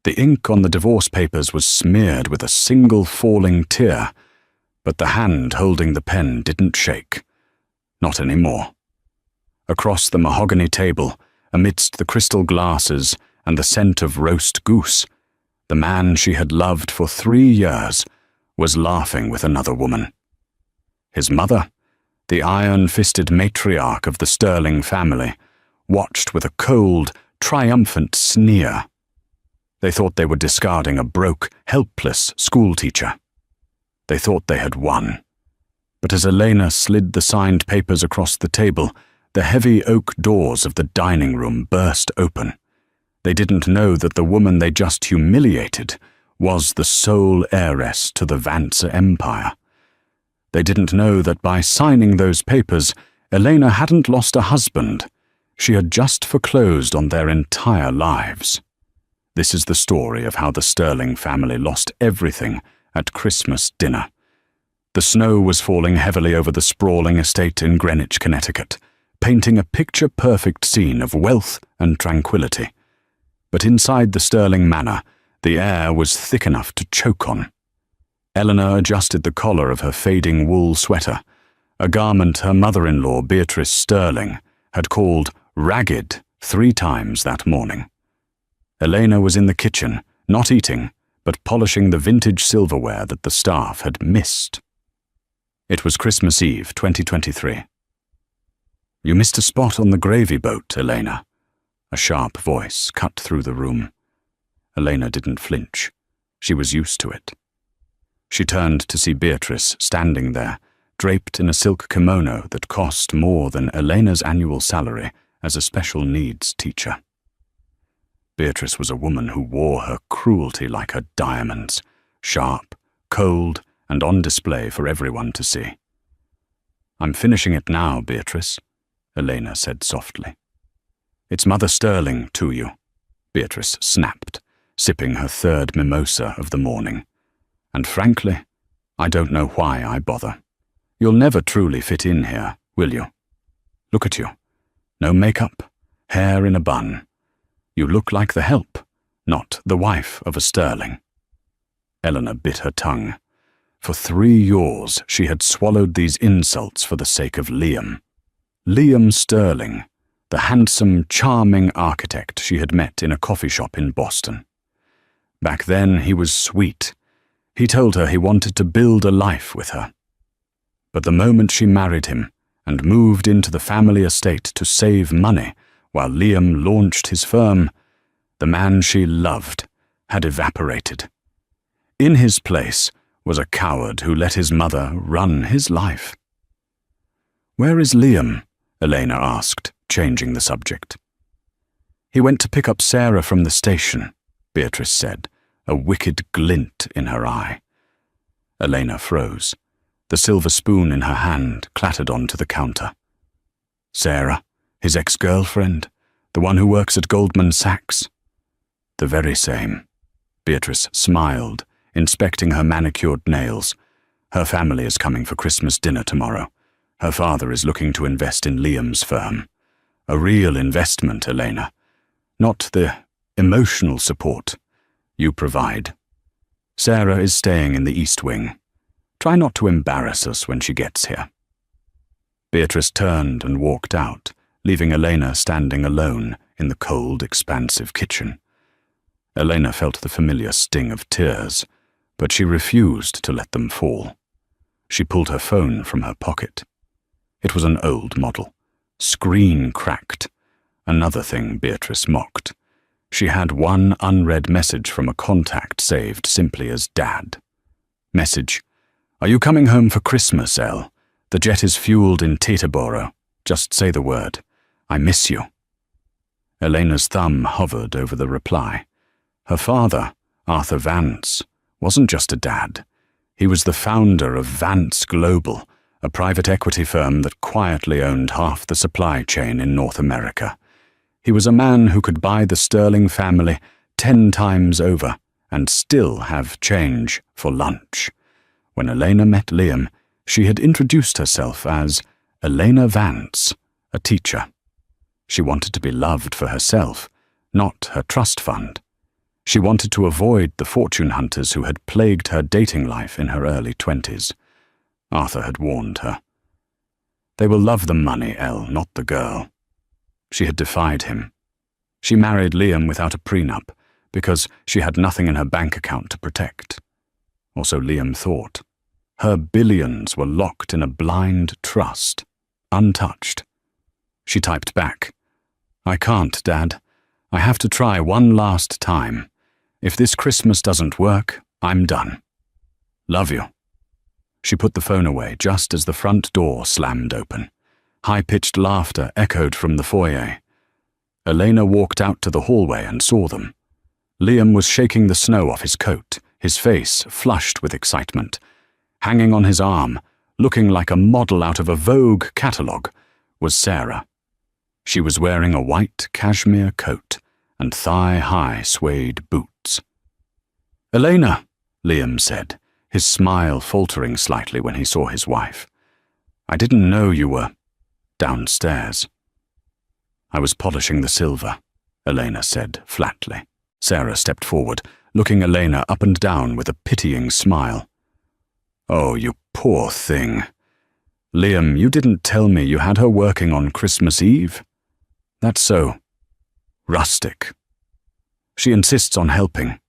The ink on the divorce papers was smeared with a single falling tear, but the hand holding the pen didn't shake. Not anymore. Across the mahogany table, amidst the crystal glasses and the scent of roast goose, the man she had loved for 3 years was laughing with another woman. His mother, the iron-fisted matriarch of the Sterling family, watched with a cold, triumphant sneer. They thought they were discarding a broke, helpless schoolteacher. They thought they had won. But as Elena slid the signed papers across the table, the heavy oak doors of the dining room burst open. They didn't know that the woman they just humiliated was the sole heiress to the Vance empire. They didn't know that by signing those papers, Elena hadn't lost a husband. She had just foreclosed on their entire lives. This is the story of how the Sterling family lost everything at Christmas dinner. The snow was falling heavily over the sprawling estate in Greenwich, Connecticut, painting a picture-perfect scene of wealth and tranquility. But inside the Sterling manor, the air was thick enough to choke on. Elena adjusted the collar of her fading wool sweater, a garment her mother-in-law, Beatrice Sterling, had called ragged 3 times that morning. Elena was in the kitchen, not eating, but polishing the vintage silverware that the staff had missed. It was Christmas Eve, 2023. "You missed a spot on the gravy boat, Elena." A sharp voice cut through the room. Elena didn't flinch. She was used to it. She turned to see Beatrice standing there, draped in a silk kimono that cost more than Elena's annual salary as a special needs teacher. Beatrice was a woman who wore her cruelty like her diamonds, sharp, cold, and on display for everyone to see. "I'm finishing it now, Beatrice," Elena said softly. "It's Mother Sterling to you," Beatrice snapped, sipping her 3rd mimosa of the morning. "And frankly, I don't know why I bother. You'll never truly fit in here, will you? Look at you. No makeup, hair in a bun. You look like the help, not the wife of a Sterling." Elena bit her tongue. For 3 years she had swallowed these insults for the sake of Liam. Liam Sterling, the handsome, charming architect she had met in a coffee shop in Boston. Back then he was sweet. He told her he wanted to build a life with her. But the moment she married him and moved into the family estate to save money while Liam launched his firm, the man she loved had evaporated. In his place was a coward who let his mother run his life. "Where is Liam?" Elena asked, changing the subject. "He went to pick up Sarah from the station," Beatrice said, a wicked glint in her eye. Elena froze. The silver spoon in her hand clattered onto the counter. "Sarah, his ex-girlfriend, the one who works at Goldman Sachs." "The very same." Beatrice smiled, inspecting her manicured nails. "Her family is coming for Christmas dinner tomorrow. Her father is looking to invest in Liam's firm. A real investment, Elena. Not the emotional support you provide. Sarah is staying in the East Wing. Try not to embarrass us when she gets here." Beatrice turned and walked out, leaving Elena standing alone in the cold, expansive kitchen. Elena felt the familiar sting of tears, but she refused to let them fall. She pulled her phone from her pocket. It was an old model. Screen cracked. Another thing Beatrice mocked. She had one unread message from a contact saved simply as Dad. Message: "Are you coming home for Christmas, Elle? The jet is fueled in Teterboro. Just say the word. I miss you." Elena's thumb hovered over the reply. Her father, Arthur Vance, wasn't just a dad. He was the founder of Vance Global, a private equity firm that quietly owned half the supply chain in North America. He was a man who could buy the Sterling family 10 times over and still have change for lunch. When Elena met Liam, she had introduced herself as Elena Vance, a teacher. She wanted to be loved for herself, not her trust fund. She wanted to avoid the fortune hunters who had plagued her dating life in her early 20s. Arthur had warned her. They will love the money, Elle, not the girl. She had defied him. She married Liam without a prenup because she had nothing in her bank account to protect. Or so Liam thought. Her billions were locked in a blind trust, untouched. She typed back, "I can't, Dad. I have to try one last time. If this Christmas doesn't work, I'm done. Love you." She put the phone away just as the front door slammed open. High-pitched laughter echoed from the foyer. Elena walked out to the hallway and saw them. Liam was shaking the snow off his coat, his face flushed with excitement. Hanging on his arm, looking like a model out of a Vogue catalogue, was Sarah. She was wearing a white cashmere coat and thigh-high suede boots. "Elena," Liam said, his smile faltering slightly when he saw his wife. "I didn't know you were downstairs." "I was polishing the silver," Elena said flatly. Sarah stepped forward, looking Elena up and down with a pitying smile. "Oh, you poor thing. Liam, you didn't tell me you had her working on Christmas Eve? That's so rustic." "She insists on helping,"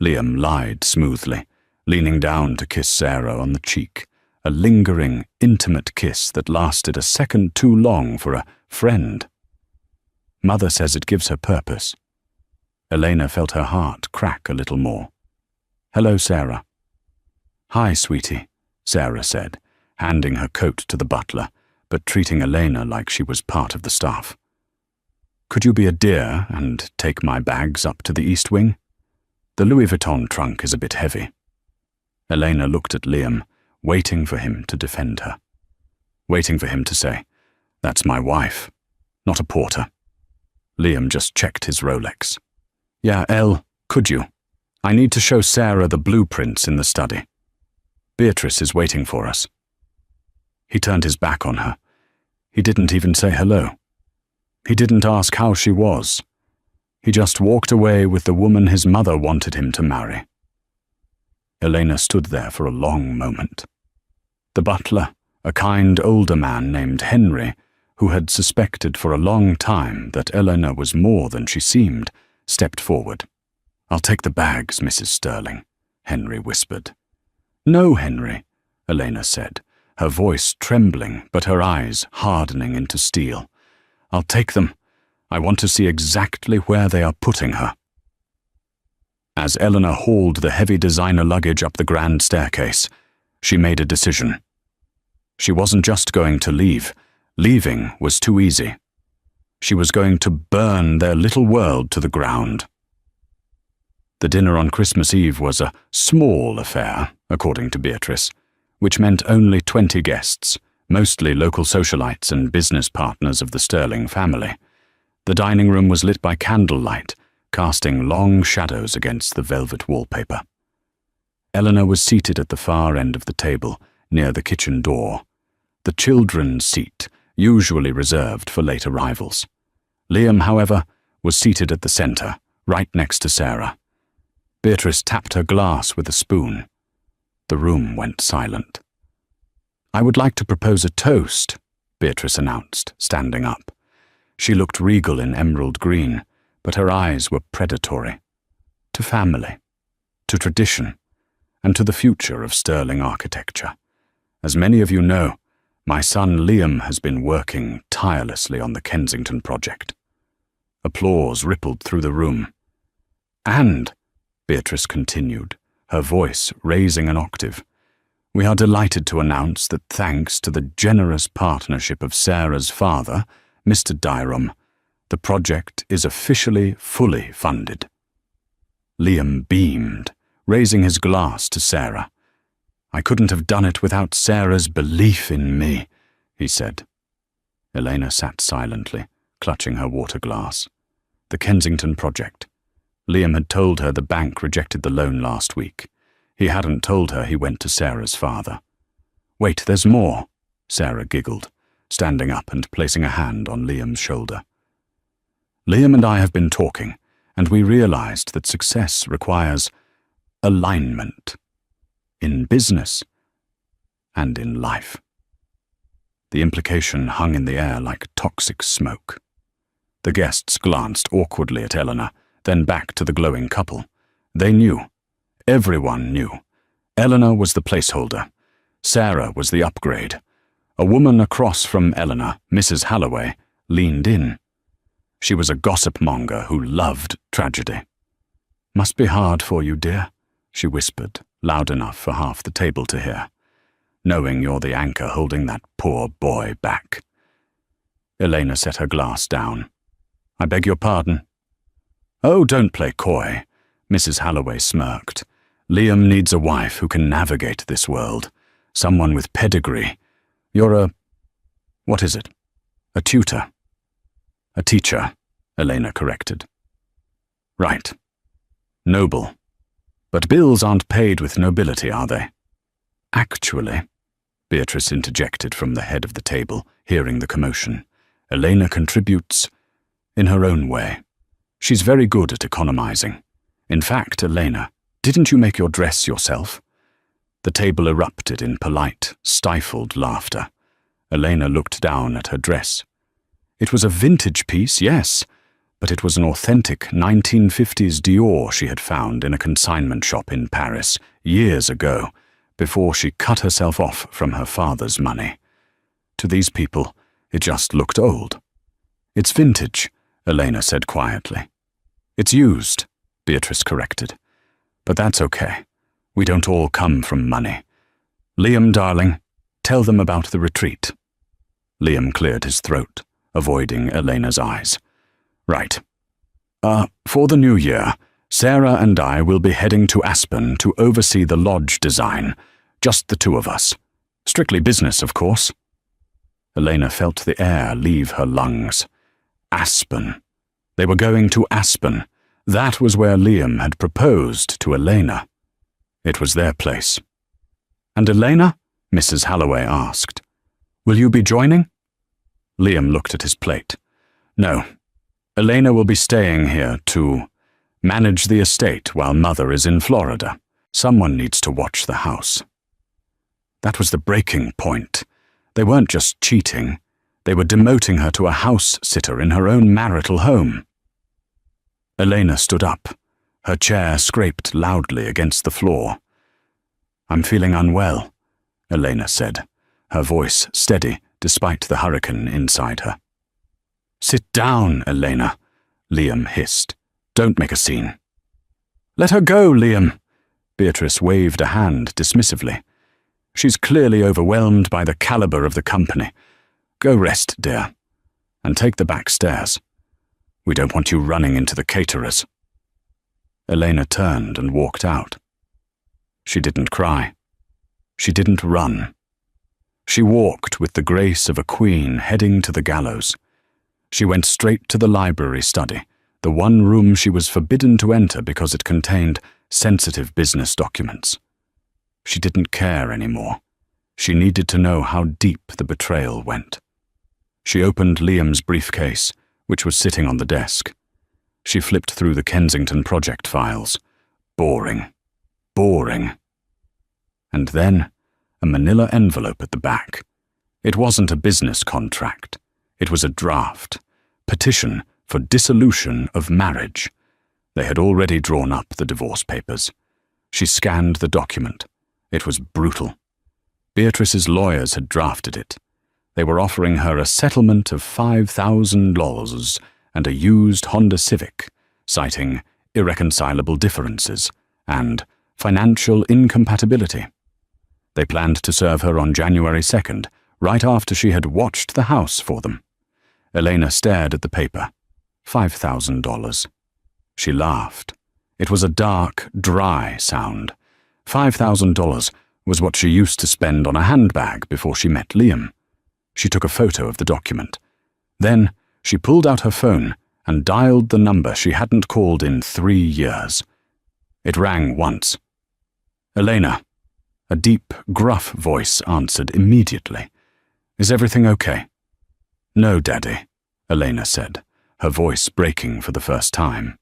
Liam lied smoothly, leaning down to kiss Sarah on the cheek, a lingering, intimate kiss that lasted a second too long for a friend. "Mother says it gives her purpose." Elena felt her heart crack a little more. "Hello, Sarah." "Hi, sweetie," Sarah said, handing her coat to the butler, but treating Elena like she was part of the staff. "Could you be a dear and take my bags up to the East Wing? The Louis Vuitton trunk is a bit heavy." Elena looked at Liam, waiting for him to defend her. Waiting for him to say, "That's my wife, not a porter." Liam just checked his Rolex. "Yeah, Elle, could you? I need to show Sarah the blueprints in the study. Beatrice is waiting for us." He turned his back on her. He didn't even say hello. He didn't ask how she was. He just walked away with the woman his mother wanted him to marry. Elena stood there for a long moment. The butler, a kind older man named Henry, who had suspected for a long time that Elena was more than she seemed, stepped forward. "I'll take the bags, Mrs. Sterling," Henry whispered. "No, Henry," Elena said, her voice trembling but her eyes hardening into steel. "I'll take them. I want to see exactly where they are putting her." As Elena hauled the heavy designer luggage up the grand staircase, she made a decision. She wasn't just going to leave. Leaving was too easy. She was going to burn their little world to the ground. The dinner on Christmas Eve was a small affair, according to Beatrice, which meant only 20 guests, mostly local socialites and business partners of the Sterling family. The dining room was lit by candlelight, casting long shadows against the velvet wallpaper. Elena was seated at the far end of the table, near the kitchen door, the children's seat, usually reserved for late arrivals. Liam, however, was seated at the center, right next to Sarah. Beatrice tapped her glass with a spoon. The room went silent. "I would like to propose a toast," Beatrice announced, standing up. She looked regal in emerald green, but her eyes were predatory. "To family, to tradition, and to the future of Sterling architecture. As many of you know, my son Liam has been working tirelessly on the Kensington project." Applause rippled through the room. "And," Beatrice continued, her voice raising an octave, "we are delighted to announce that thanks to the generous partnership of Sarah's father, Mr. Dyram, the project is officially fully funded." Liam beamed, raising his glass to Sarah. "I couldn't have done it without Sarah's belief in me," he said. Elena sat silently, clutching her water glass. The Kensington project. Liam had told her the bank rejected the loan last week. He hadn't told her he went to Sarah's father. "Wait, there's more," Sarah giggled, standing up and placing a hand on Liam's shoulder. "Liam and I have been talking, and we realized that success requires alignment in business and in life. The implication hung in the air like toxic smoke. The guests glanced awkwardly at Elena, then back to the glowing couple. They knew. Everyone knew. Elena was the placeholder. Sarah was the upgrade. A woman across from Elena, Mrs. Halloway, leaned in. She was a gossip monger who loved tragedy. "Must be hard for you, dear," she whispered, loud enough for half the table to hear. "Knowing you're the anchor holding that poor boy back." Elena set her glass down. "I beg your pardon." "Oh, don't play coy," Mrs. Halloway smirked. "Liam needs a wife who can navigate this world. Someone with pedigree. You're what is it? A tutor." "A teacher," Elena corrected. "Right. Noble. But bills aren't paid with nobility, are they?" "Actually," Beatrice interjected from the head of the table, hearing the commotion, "Elena contributes in her own way. She's very good at economizing. In fact, Elena, didn't you make your dress yourself?" The table erupted in polite, stifled laughter. Elena looked down at her dress. It was a vintage piece, yes, but it was an authentic 1950s Dior she had found in a consignment shop in Paris years ago, before she cut herself off from her father's money. To these people, it just looked old. "It's vintage," Elena said quietly. "It's used," Beatrice corrected. "But that's okay. We don't all come from money. Liam, darling, tell them about the retreat." Liam cleared his throat, avoiding Elena's eyes. "Right. For the new year, Sarah and I will be heading to Aspen to oversee the lodge design, just the two of us. Strictly business, of course." Elena felt the air leave her lungs. Aspen. They were going to Aspen. That was where Liam had proposed to Elena. It was their place. "And Elena?" Mrs. Halloway asked. "Will you be joining?" Liam looked at his plate. "No. Elena will be staying here to manage the estate while Mother is in Florida. Someone needs to watch the house." That was the breaking point. They weren't just cheating. They were demoting her to a house-sitter in her own marital home. Elena stood up. Her chair scraped loudly against the floor. "I'm feeling unwell," Elena said, her voice steady despite the hurricane inside her. "Sit down, Elena," Liam hissed. "Don't make a scene." "Let her go, Liam." Beatrice waved a hand dismissively. "She's clearly overwhelmed by the caliber of the company. Go rest, dear, and take the back stairs. We don't want you running into the caterers." Elena turned and walked out. She didn't cry. She didn't run. She walked with the grace of a queen heading to the gallows. She went straight to the library study, the one room she was forbidden to enter because it contained sensitive business documents. She didn't care anymore. She needed to know how deep the betrayal went. She opened Liam's briefcase, which was sitting on the desk. She flipped through the Kensington project files. Boring. Boring. And then, a manila envelope at the back. It wasn't a business contract. It was a draft. Petition for dissolution of marriage. They had already drawn up the divorce papers. She scanned the document. It was brutal. Beatrice's lawyers had drafted it. They were offering her a settlement of $5,000 and a used Honda Civic, citing irreconcilable differences and financial incompatibility. They planned to serve her on January 2nd, right after she had watched the house for them. Elena stared at the paper. $5,000. She laughed. It was a dark, dry sound. $5,000 was what she used to spend on a handbag before she met Liam. She took a photo of the document. Then she pulled out her phone and dialed the number she hadn't called in 3 years. It rang once. "Elena." A deep, gruff voice answered immediately. "Is everything okay?" "No, Daddy," Elena said, her voice breaking for the first time.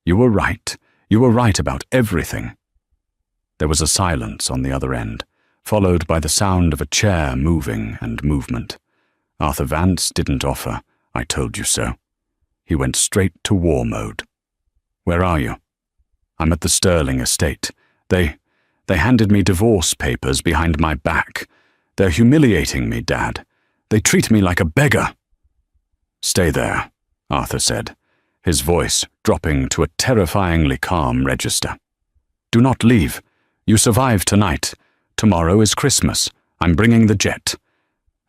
You were right. You were right about everything." There was a silence on the other end, followed by the sound of a chair moving and movement. Arthur Vance didn't offer, "I told you so." He went straight to war mode. "Where are you?" "I'm at the Sterling estate. They handed me divorce papers behind my back. They're humiliating me, Dad. They treat me like a beggar." "Stay there," Arthur said, his voice dropping to a terrifyingly calm register. "Do not leave. You survive tonight. Tomorrow is Christmas. I'm bringing the jet.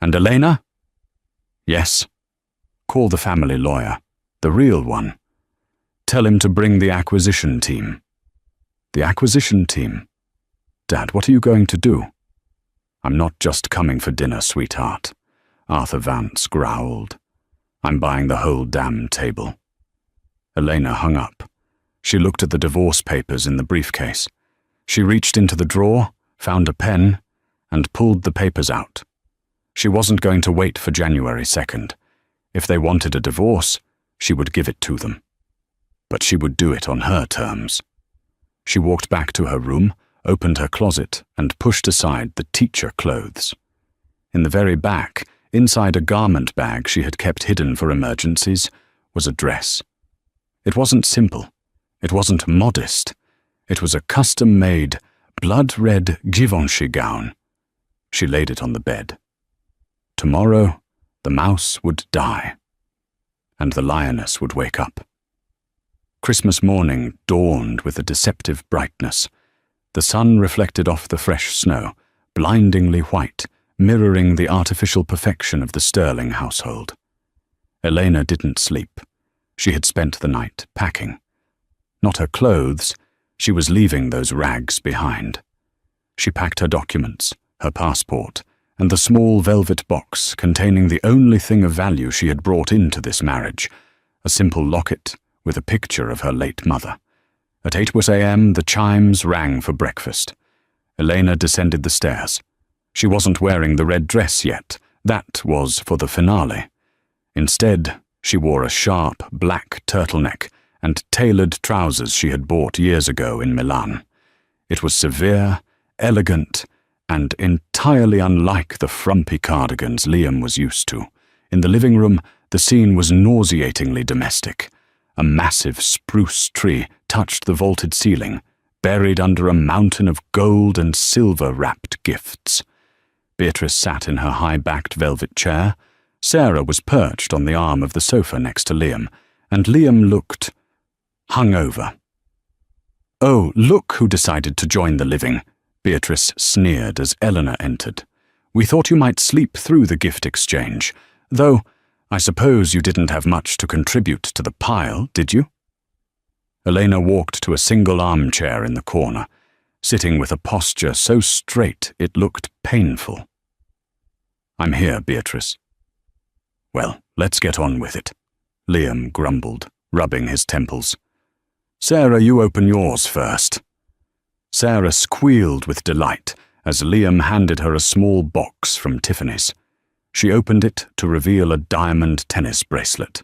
And Elena?" "Yes." "Call the family lawyer. The real one. Tell him to bring the acquisition team." "The acquisition team? Dad, what are you going to do?" "I'm not just coming for dinner, sweetheart," Arthur Vance growled. "I'm buying the whole damn table." Elena hung up. She looked at the divorce papers in the briefcase. She reached into the drawer, found a pen, and pulled the papers out. She wasn't going to wait for January 2nd. If they wanted a divorce, she would give it to them. But she would do it on her terms. She walked back to her room, opened her closet, and pushed aside the teacher clothes. In the very back, inside a garment bag she had kept hidden for emergencies, was a dress. It wasn't simple. It wasn't modest. It was a custom-made, blood-red Givenchy gown. She laid it on the bed. Tomorrow, the mouse would die, and the lioness would wake up. Christmas morning dawned with a deceptive brightness. The sun reflected off the fresh snow, blindingly white, mirroring the artificial perfection of the Sterling household. Elena didn't sleep. She had spent the night packing. Not her clothes, she was leaving those rags behind. She packed her documents, her passport, and the small velvet box containing the only thing of value she had brought into this marriage, a simple locket with a picture of her late mother. At 8 a.m. the chimes rang for breakfast. Elena descended the stairs. She wasn't wearing the red dress yet. That was for the finale. Instead, she wore a sharp black turtleneck and tailored trousers she had bought years ago in Milan. It was severe, elegant, and entirely unlike the frumpy cardigans Liam was used to. In the living room, the scene was nauseatingly domestic. A massive spruce tree touched the vaulted ceiling, buried under a mountain of gold and silver-wrapped gifts. Beatrice sat in her high-backed velvet chair. Sarah was perched on the arm of the sofa next to Liam, and Liam looked hungover. "Oh, look who decided to join the living," Beatrice sneered as Elena entered. "We thought you might sleep through the gift exchange, though I suppose you didn't have much to contribute to the pile, did you?" Elena walked to a single armchair in the corner, sitting with a posture so straight it looked painful. "I'm here, Beatrice." "Well, let's get on with it," Liam grumbled, rubbing his temples. "Sarah, you open yours first." Sarah squealed with delight as Liam handed her a small box from Tiffany's. She opened it to reveal a diamond tennis bracelet.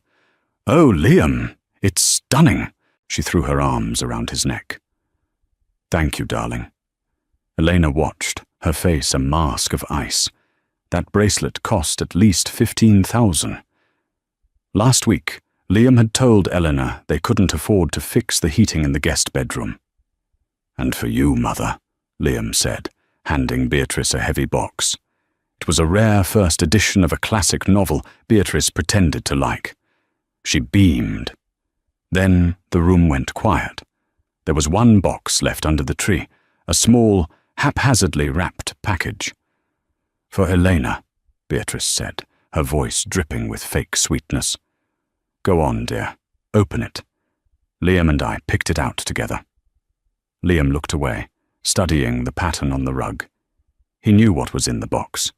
"Oh, Liam, it's stunning." She threw her arms around his neck. "Thank you, darling." Elena watched, her face a mask of ice. That bracelet cost at least $15,000. Last week, Liam had told Elena they couldn't afford to fix the heating in the guest bedroom. "And for you, Mother," Liam said, handing Beatrice a heavy box. It was a rare first edition of a classic novel Beatrice pretended to like. She beamed. Then the room went quiet. There was one box left under the tree, a small, haphazardly wrapped package. "For Elena," Beatrice said, her voice dripping with fake sweetness. "Go on, dear. Open it." Liam and I picked it out together. Liam looked away, studying the pattern on the rug. He knew what was in the box.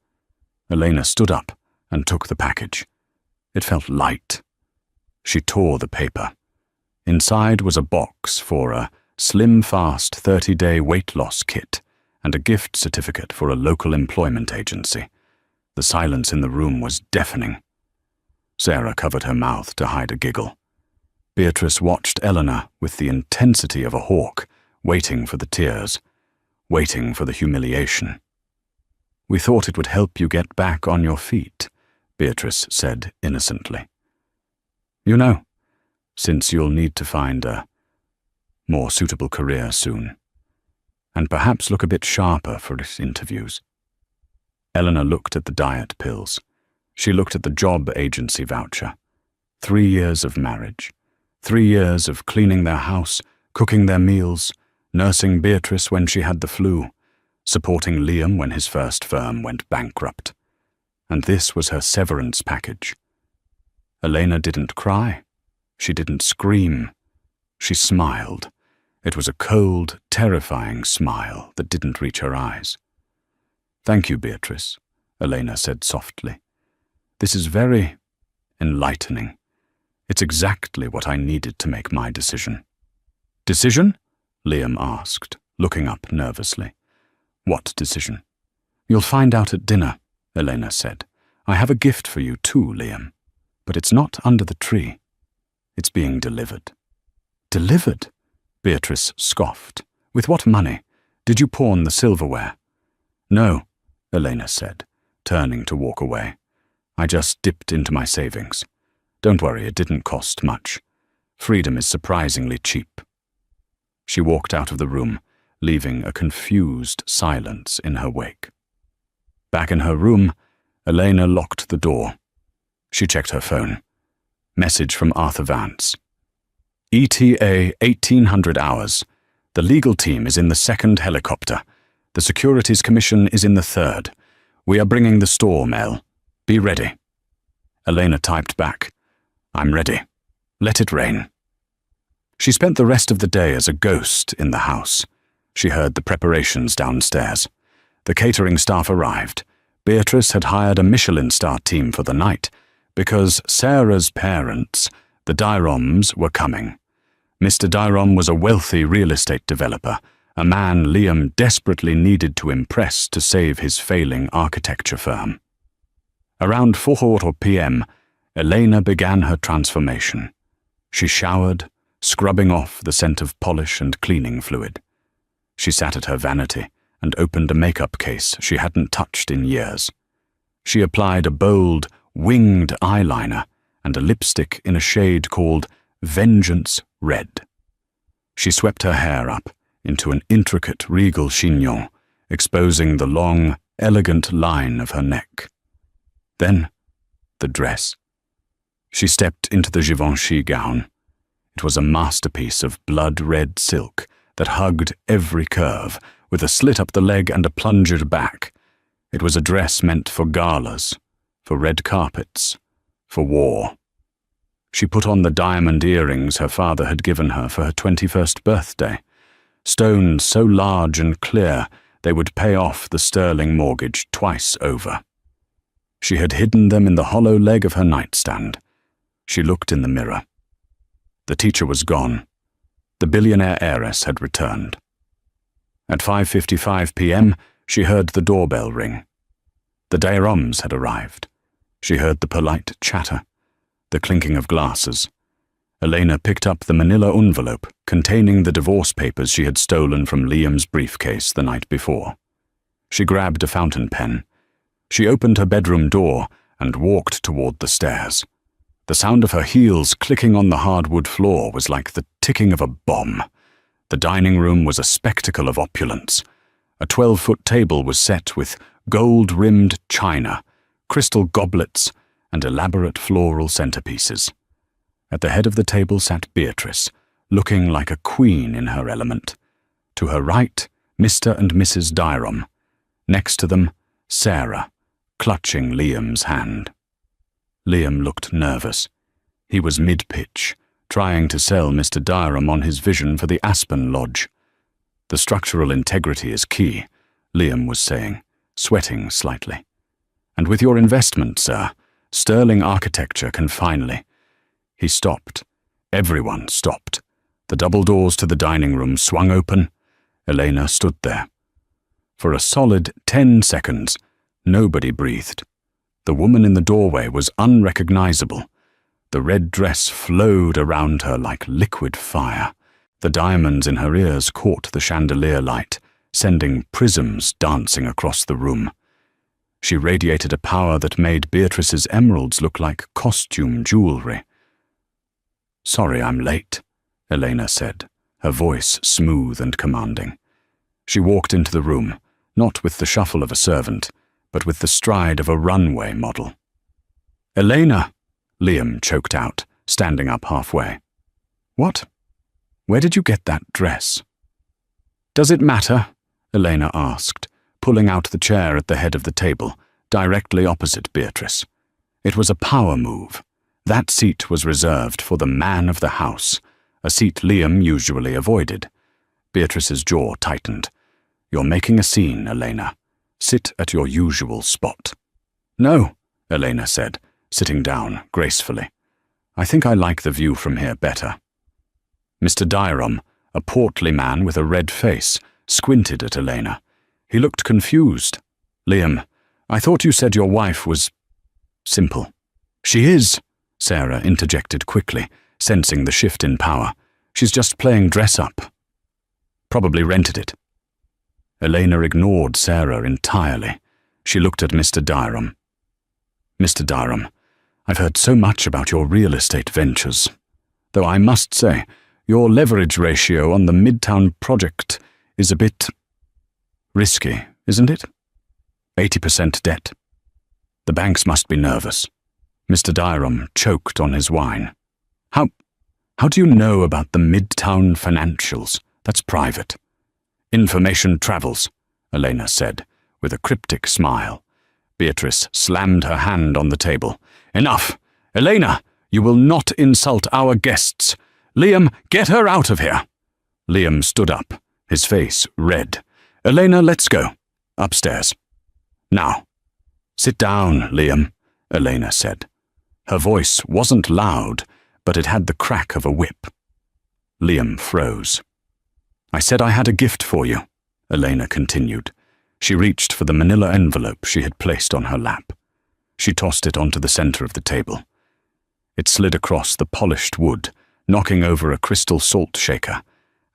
Elena stood up and took the package. It felt light. She tore the paper. Inside was a box for a slim-fast 30-day weight loss kit and a gift certificate for a local employment agency. The silence in the room was deafening. Sarah covered her mouth to hide a giggle. Beatrice watched Elena with the intensity of a hawk, waiting for the tears, waiting for the humiliation. "We thought it would help you get back on your feet," Beatrice said innocently. "You know, since you'll need to find a more suitable career soon, and perhaps look a bit sharper for interviews." Elena looked at the diet pills. She looked at the job agency voucher. 3 years of marriage. 3 years of cleaning their house, cooking their meals, nursing Beatrice when she had the flu, supporting Liam when his first firm went bankrupt. And this was her severance package. Elena didn't cry. She didn't scream. She smiled. It was a cold, terrifying smile that didn't reach her eyes. "Thank you, Beatrice," Elena said softly. "This is very enlightening. It's exactly what I needed to make my decision." "Decision?" Liam asked, looking up nervously. "What decision?" "You'll find out at dinner," Elena said. "I have a gift for you too, Liam. But it's not under the tree. It's being delivered." "Delivered?" Beatrice scoffed. "With what money? Did you pawn the silverware?" "No," Elena said, turning to walk away. "I just dipped into my savings. Don't worry, it didn't cost much. Freedom is surprisingly cheap." She walked out of the room, leaving a confused silence in her wake. Back in her room, Elena locked the door. She checked her phone. Message from Arthur Vance. "ETA 1800 hours. The legal team is in the 2nd helicopter. The Securities Commission is in the 3rd. We are bringing the storm, El. Be ready." Elena typed back, "I'm ready. Let it rain." She spent the rest of the day as a ghost in the house. She heard the preparations downstairs. The catering staff arrived. Beatrice had hired a Michelin star team for the night because Sarah's parents, the Dyroms, were coming. Mr. Dyrom was a wealthy real estate developer, a man Liam desperately needed to impress to save his failing architecture firm. Around 4 p.m., Elena began her transformation. She showered, scrubbing off the scent of polish and cleaning fluid. She sat at her vanity and opened a makeup case she hadn't touched in years. She applied a bold, winged eyeliner and a lipstick in a shade called Vengeance Red. She swept her hair up into an intricate regal chignon, exposing the long, elegant line of her neck. Then, the dress. She stepped into the Givenchy gown. It was a masterpiece of blood-red silk that hugged every curve, with a slit up the leg and a plungered back. It was a dress meant for galas, for red carpets, for war. She put on the diamond earrings her father had given her for her 21st birthday, stones so large and clear they would pay off the sterling mortgage twice over. She had hidden them in the hollow leg of her nightstand. She looked in the mirror. The teacher was gone. The billionaire heiress had returned. At 5:55 p.m., she heard the doorbell ring. The Dyroms had arrived. She heard the polite chatter, the clinking of glasses. Elena picked up the manila envelope containing the divorce papers she had stolen from Liam's briefcase the night before. She grabbed a fountain pen. She opened her bedroom door and walked toward the stairs. The sound of her heels clicking on the hardwood floor was like the ticking of a bomb. The dining room was a spectacle of opulence. A 12-foot table was set with gold-rimmed china, crystal goblets, and elaborate floral centerpieces. At the head of the table sat Beatrice, looking like a queen in her element. To her right, Mr. and Mrs. Dyrom. Next to them, Sarah, clutching Liam's hand. Liam looked nervous. He was mid-pitch, trying to sell Mr. Dyrom on his vision for the Aspen Lodge. "The structural integrity is key," Liam was saying, sweating slightly. "And with your investment, sir, sterling architecture can finally—" He stopped. Everyone stopped. The double doors to the dining room swung open. Elena stood there. For a solid 10 seconds, nobody breathed. The woman in the doorway was unrecognizable. The red dress flowed around her like liquid fire. The diamonds in her ears caught the chandelier light, sending prisms dancing across the room. She radiated a power that made Beatrice's emeralds look like costume jewelry. "Sorry I'm late," Elena said, her voice smooth and commanding. She walked into the room, not with the shuffle of a servant, but with the stride of a runway model. "Elena," Liam choked out, standing up halfway. "What? Where did you get that dress?" "Does it matter?" Elena asked, pulling out the chair at the head of the table, directly opposite Beatrice. It was a power move. That seat was reserved for the man of the house, a seat Liam usually avoided. Beatrice's jaw tightened. "You're making a scene, Elena. Sit at your usual spot." "No," Elena said, sitting down gracefully. "I think I like the view from here better." Mr. Dyrom, a portly man with a red face, squinted at Elena. He looked confused. "Liam, I thought you said your wife was simple." "She is," Sarah interjected quickly, sensing the shift in power. "She's just playing dress-up. Probably rented it." Elena ignored Sarah entirely. She looked at Mr. Dyrom. "Mr. Dyrom, I've heard so much about your real estate ventures. Though I must say, your leverage ratio on the Midtown project is a bit risky, isn't it? 80% debt. The banks must be nervous." Mr. Dyrom choked on his wine. How do you know about the Midtown financials? That's private." "Information travels," Elena said, with a cryptic smile. Beatrice slammed her hand on the table. "Enough! Elena, you will not insult our guests. Liam, get her out of here." Liam stood up, his face red. "Elena, let's go. Upstairs. Now." "Sit down, Liam," Elena said. Her voice wasn't loud, but it had the crack of a whip. Liam froze. "I said I had a gift for you," Elena continued. She reached for the manila envelope she had placed on her lap. She tossed it onto the center of the table. It slid across the polished wood, knocking over a crystal salt shaker,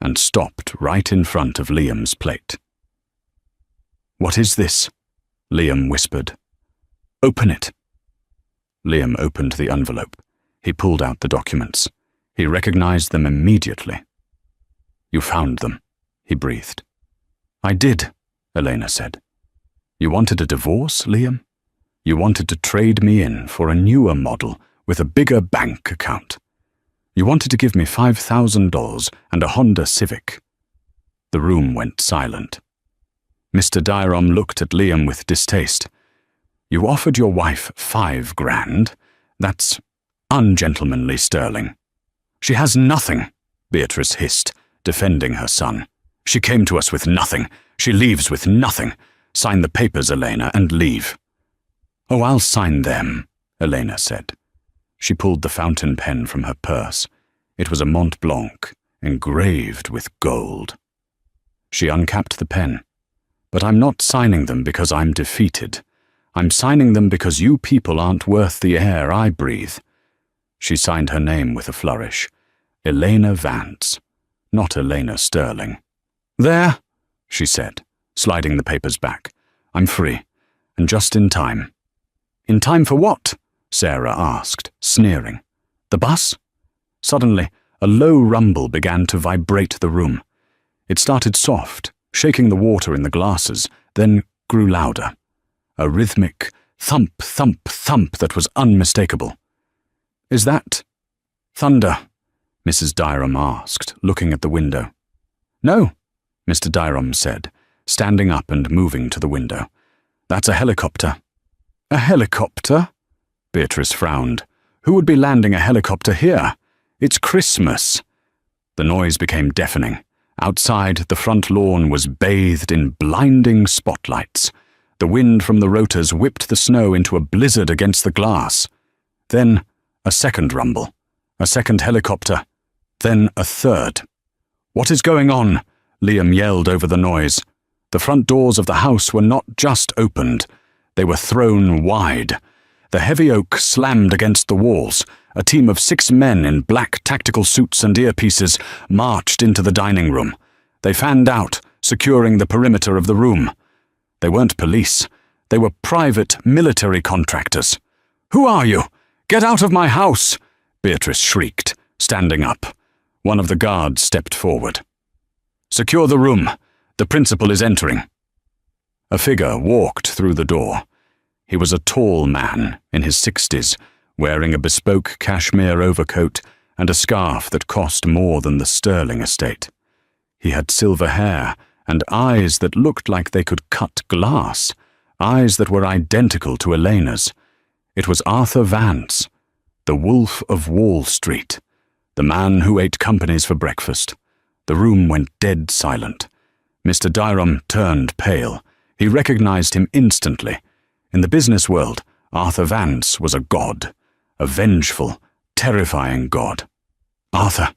and stopped right in front of Liam's plate. "What is this?" Liam whispered. "Open it." Liam opened the envelope. He pulled out the documents. He recognized them immediately. "You found them," he breathed. "I did," Elena said. "You wanted a divorce, Liam? You wanted to trade me in for a newer model with a bigger bank account. You wanted to give me $5,000 and a Honda Civic." The room went silent. Mr. Dyrom looked at Liam with distaste. "You offered your wife $5,000. That's ungentlemanly, Sterling." "She has nothing," Beatrice hissed, defending her son. "She came to us with nothing. She leaves with nothing. Sign the papers, Elena, and leave." "Oh, I'll sign them," Elena said. She pulled the fountain pen from her purse. It was a Mont Blanc, engraved with gold. She uncapped the pen. "But I'm not signing them because I'm defeated. I'm signing them because you people aren't worth the air I breathe." She signed her name with a flourish. Elena Vance, not Elena Sterling. "There," she said, sliding the papers back. "I'm free, and just in time." "In time for what?" Sarah asked, sneering. "The bus?" Suddenly, a low rumble began to vibrate the room. It started soft, shaking the water in the glasses, then grew louder. A rhythmic thump, thump, thump that was unmistakable. "Is that thunder?" Mrs. Dyrom asked, looking at the window. "No," Mr. Dyrom said, standing up and moving to the window. "That's a helicopter." "A helicopter?" Beatrice frowned. "Who would be landing a helicopter here? It's Christmas." The noise became deafening. Outside, the front lawn was bathed in blinding spotlights. The wind from the rotors whipped the snow into a blizzard against the glass. Then, a second rumble. A second helicopter. Then a third. "What is going on?" Liam yelled over the noise. The front doors of the house were not just opened. They were thrown wide. The heavy oak slammed against the walls. A team of 6 men in black tactical suits and earpieces marched into the dining room. They fanned out, securing the perimeter of the room. They weren't police. They were private military contractors. "Who are you? Get out of my house!" Beatrice shrieked, standing up. One of the guards stepped forward. "Secure the room. The principal is entering." A figure walked through the door. He was a tall man in his 60s, wearing a bespoke cashmere overcoat and a scarf that cost more than the Sterling estate. He had silver hair and eyes that looked like they could cut glass, eyes that were identical to Elena's. It was Arthur Vance, the Wolf of Wall Street, the man who ate companies for breakfast. The room went dead silent. Mr. Dyram turned pale. He recognized him instantly. In the business world, Arthur Vance was a god, a vengeful, terrifying god. "Arthur."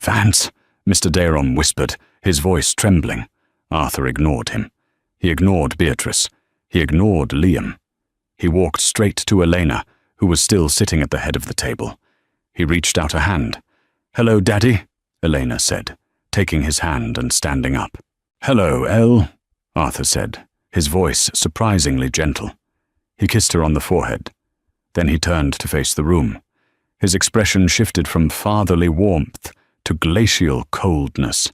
"Vance," Mr. Dyram whispered, his voice trembling. Arthur ignored him. He ignored Beatrice. He ignored Liam. He walked straight to Elena, who was still sitting at the head of the table. He reached out a hand. "Hello, Daddy," Elena said, taking his hand and standing up. "Hello, Elle," Arthur said, his voice surprisingly gentle. He kissed her on the forehead. Then he turned to face the room. His expression shifted from fatherly warmth to glacial coldness.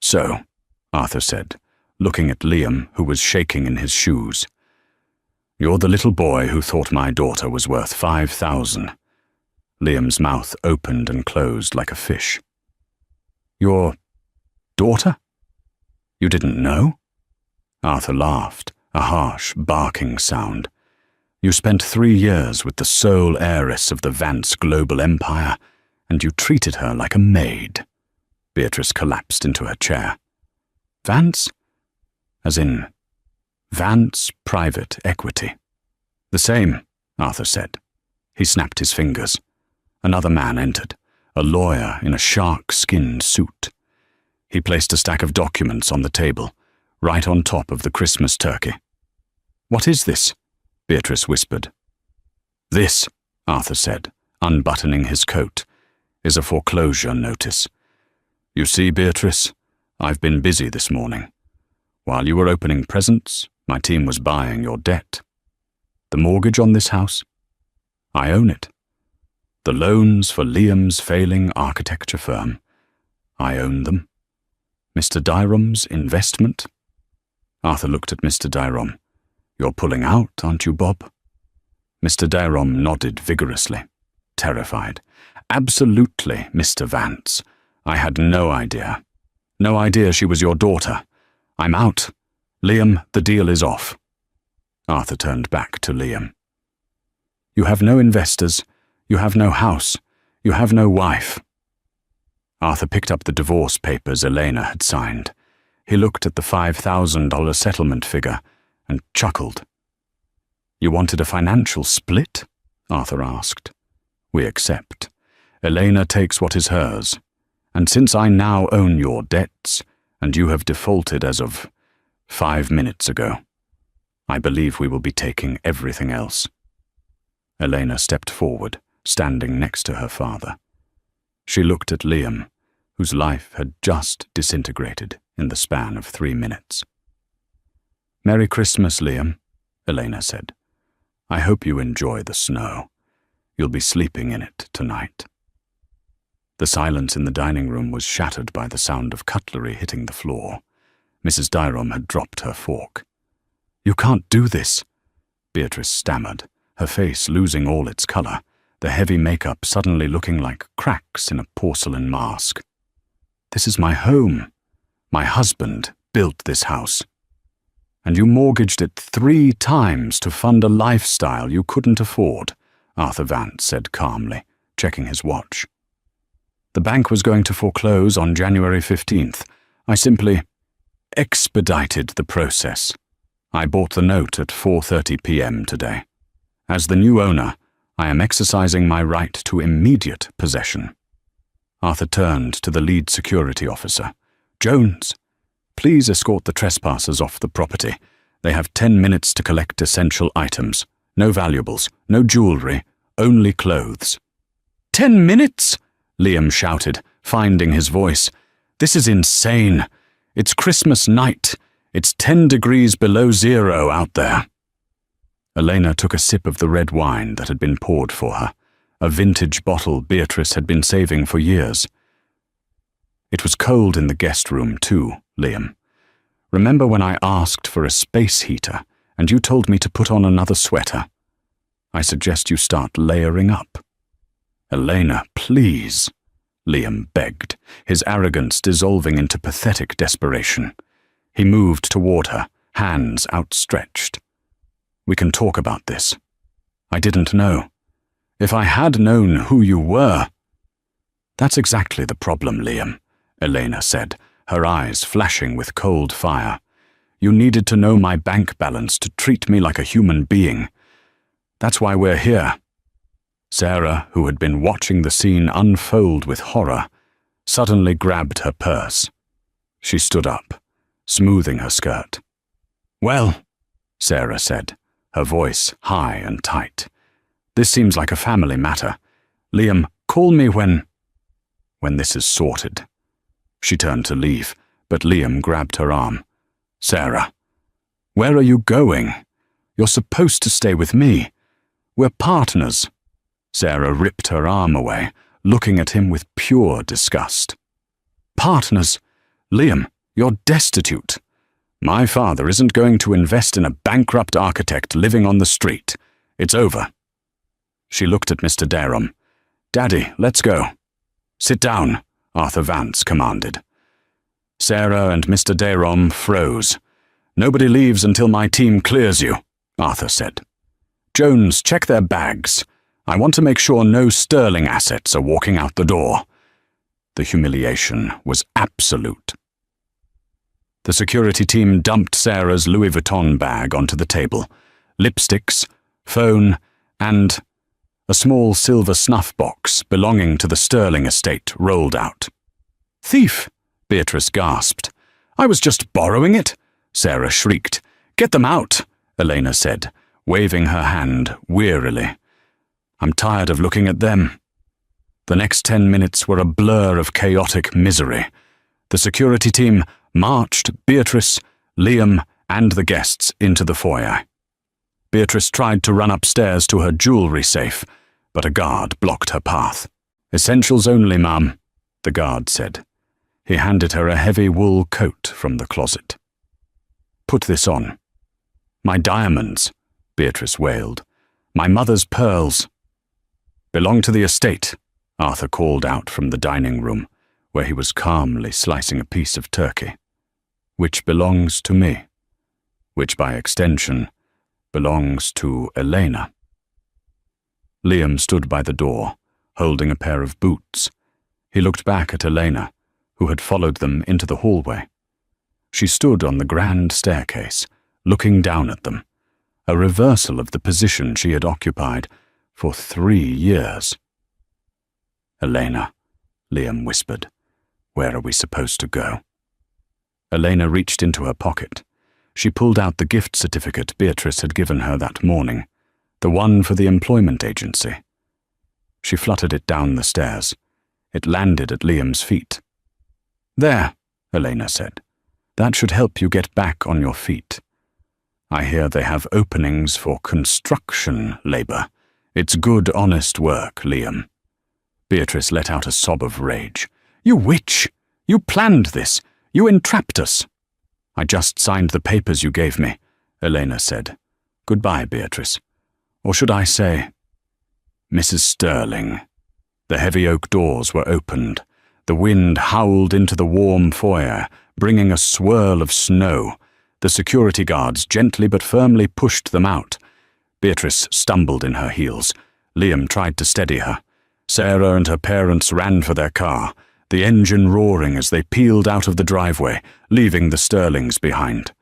"So," Arthur said, looking at Liam, who was shaking in his shoes. "You're the little boy who thought my daughter was worth 5,000. Liam's mouth opened and closed like a fish. "Your daughter? You didn't know?" Arthur laughed, a harsh, barking sound. "You spent 3 years with the sole heiress of the Vance global empire, and you treated her like a maid." Beatrice collapsed into her chair. "Vance? As in Vance Private Equity." "The same," Arthur said. He snapped his fingers. Another man entered, a lawyer in a shark-skinned suit. He placed a stack of documents on the table, right on top of the Christmas turkey. "What is this?" Beatrice whispered. "This," Arthur said, unbuttoning his coat, "is a foreclosure notice. You see, Beatrice, I've been busy this morning. While you were opening presents, my team was buying your debt. The mortgage on this house? I own it. The loans for Liam's failing architecture firm? I own them. Mr. Dyram's investment?" Arthur looked at Mr. Dyram. "You're pulling out, aren't you, Bob?" Mr. Dyram nodded vigorously, terrified. "Absolutely, Mr. Vance. I had no idea. No idea she was your daughter. I'm out. Liam, the deal is off." Arthur turned back to Liam. "You have no investors. You have no house. You have no wife." Arthur picked up the divorce papers Elena had signed. He looked at the $5,000 settlement figure and chuckled. "You wanted a financial split?" Arthur asked. "We accept. Elena takes what is hers. And since I now own your debts, and you have defaulted as of 5 minutes ago, I believe we will be taking everything else." Elena stepped forward, standing next to her father. She looked at Liam, whose life had just disintegrated in the span of 3 minutes. "Merry Christmas, Liam," Elena said. "I hope you enjoy the snow. You'll be sleeping in it tonight." The silence in the dining room was shattered by the sound of cutlery hitting the floor. Mrs. Dyram had dropped her fork. "You can't do this," Beatrice stammered, her face losing all its color, the heavy makeup suddenly looking like cracks in a porcelain mask. "This is my home. My husband built this house. And you mortgaged it 3 times to fund a lifestyle you couldn't afford," Arthur Vance said calmly, checking his watch. "The bank was going to foreclose on January 15th. I simply expedited the process. I bought the note at 4:30 p.m. today. As the new owner, I am exercising my right to immediate possession." Arthur turned to the lead security officer. "Jones, please escort the trespassers off the property. They have 10 minutes to collect essential items. No valuables, no jewelry, only clothes. 10 minutes? Liam shouted, finding his voice. This is insane. It's Christmas night. It's 10 degrees below zero out there. Elena took a sip of the red wine that had been poured for her, a vintage bottle Beatrice had been saving for years. It was cold in the guest room too, Liam. Remember when I asked for a space heater and you told me to put on another sweater? I suggest you start layering up. Elena, please, Liam begged, his arrogance dissolving into pathetic desperation. He moved toward her, hands outstretched. We can talk about this. I didn't know. If I had known who you were— That's exactly the problem, Liam, Elena said, her eyes flashing with cold fire. You needed to know my bank balance to treat me like a human being. That's why we're here. Sarah, who had been watching the scene unfold with horror, suddenly grabbed her purse. She stood up, smoothing her skirt. Well, Sarah said, her voice high and tight. This seems like a family matter. Liam, call me when this is sorted. She turned to leave, but Liam grabbed her arm. Sarah, where are you going? You're supposed to stay with me. We're partners. Sarah ripped her arm away, looking at him with pure disgust. Partners? Liam, you're destitute. My father isn't going to invest in a bankrupt architect living on the street. It's over. She looked at Mr. Darum. Daddy, let's go. Sit down, Arthur Vance commanded. Sarah and Mr. Darum froze. Nobody leaves until my team clears you, Arthur said. Jones, check their bags. I want to make sure no sterling assets are walking out the door. The humiliation was absolute. The security team dumped Sarah's Louis Vuitton bag onto the table. Lipsticks, phone, and a small silver snuff box belonging to the Sterling estate rolled out. Thief! Beatrice gasped. I was just borrowing it, Sarah shrieked. Get them out, Elena said, waving her hand wearily. I'm tired of looking at them. The next 10 minutes were a blur of chaotic misery. The security team marched Beatrice, Liam, and the guests into the foyer. Beatrice tried to run upstairs to her jewelry safe, but a guard blocked her path. Essentials only, ma'am, the guard said. He handed her a heavy wool coat from the closet. Put this on. My diamonds, Beatrice wailed. My mother's pearls. Belong to the estate, Arthur called out from the dining room, where he was calmly slicing a piece of turkey. Which belongs to me. Which, by extension, belongs to Elena. Liam stood by the door, holding a pair of boots. He looked back at Elena, who had followed them into the hallway. She stood on the grand staircase, looking down at them, a reversal of the position she had occupied for 3 years. Elena, Liam whispered, where are we supposed to go? Elena reached into her pocket. She pulled out the gift certificate Beatrice had given her that morning, the one for the employment agency. She fluttered it down the stairs. It landed at Liam's feet. There, Elena said. That should help you get back on your feet. I hear they have openings for construction labor. It's good, honest work, Liam. Beatrice let out a sob of rage. You witch! You planned this! You entrapped us! I just signed the papers you gave me, Elena said. Goodbye, Beatrice. Or should I say, Mrs. Sterling. The heavy oak doors were opened. The wind howled into the warm foyer, bringing a swirl of snow. The security guards gently but firmly pushed them out. Beatrice stumbled in her heels. Liam tried to steady her. Sarah and her parents ran for their car, the engine roaring as they peeled out of the driveway, leaving the Sterlings behind.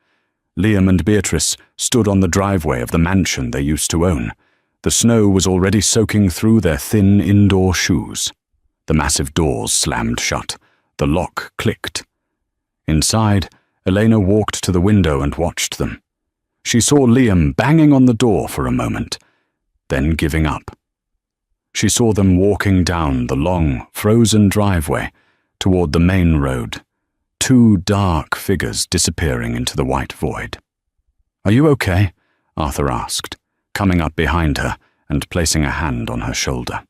Liam and Beatrice stood on the driveway of the mansion they used to own. The snow was already soaking through their thin indoor shoes. The massive doors slammed shut. The lock clicked. Inside, Elena walked to the window and watched them. She saw Liam banging on the door for a moment, then giving up. She saw them walking down the long, frozen driveway toward the main road, two dark figures disappearing into the white void. "Are you okay?" Arthur asked, coming up behind her and placing a hand on her shoulder.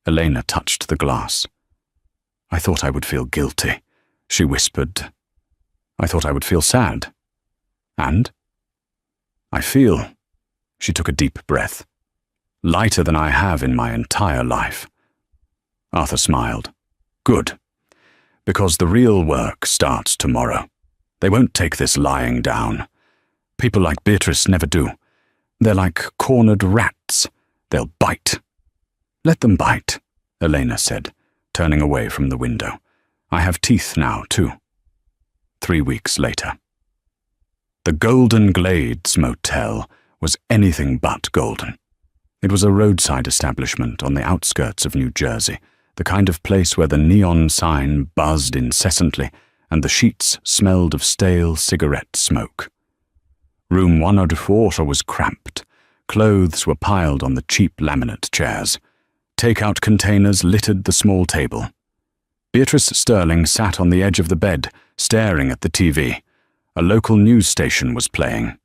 Elena touched the glass. "I thought I would feel guilty," she whispered. "I thought I would feel sad." "And?" "I feel," she took a deep breath, "lighter than I have in my entire life." Arthur smiled. "Good. Because the real work starts tomorrow. They won't take this lying down. People like Beatrice never do. They're like cornered rats. They'll bite." "Let them bite," Elena said, turning away from the window. "I have teeth now, too." 3 weeks later. The Golden Glades Motel was anything but golden. It was a roadside establishment on the outskirts of New Jersey, the kind of place where the neon sign buzzed incessantly and the sheets smelled of stale cigarette smoke. Room 104 was cramped. Clothes were piled on the cheap laminate chairs. Takeout containers littered the small table. Beatrice Sterling sat on the edge of the bed, staring at the TV. A local news station was playing.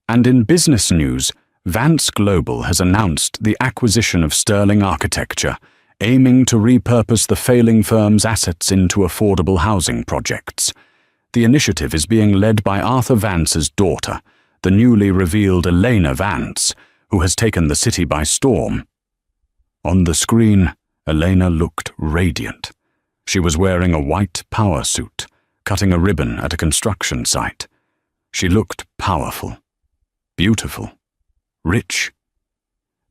And in business news, Vance Global has announced the acquisition of Sterling Architecture, aiming to repurpose the failing firm's assets into affordable housing projects. The initiative is being led by Arthur Vance's daughter, the newly revealed Elena Vance, who has taken the city by storm. On the screen, Elena looked radiant. She was wearing a white power suit, cutting a ribbon at a construction site. She looked powerful, beautiful, rich.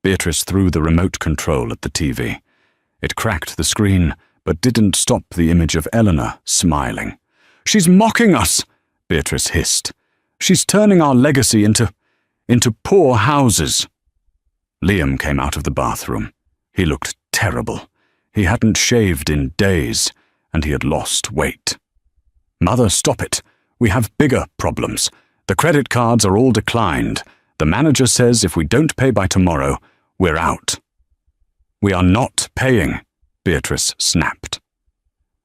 Beatrice threw the remote control at the TV. It cracked the screen, but didn't stop the image of Elena smiling. "She's mocking us," Beatrice hissed. "She's turning our legacy into poor houses." Liam came out of the bathroom. He looked terrible. He hadn't shaved in days, and he had lost weight. "Mother, stop it. We have bigger problems. The credit cards are all declined. The manager says if we don't pay by tomorrow, we're out." "We are not paying," Beatrice snapped.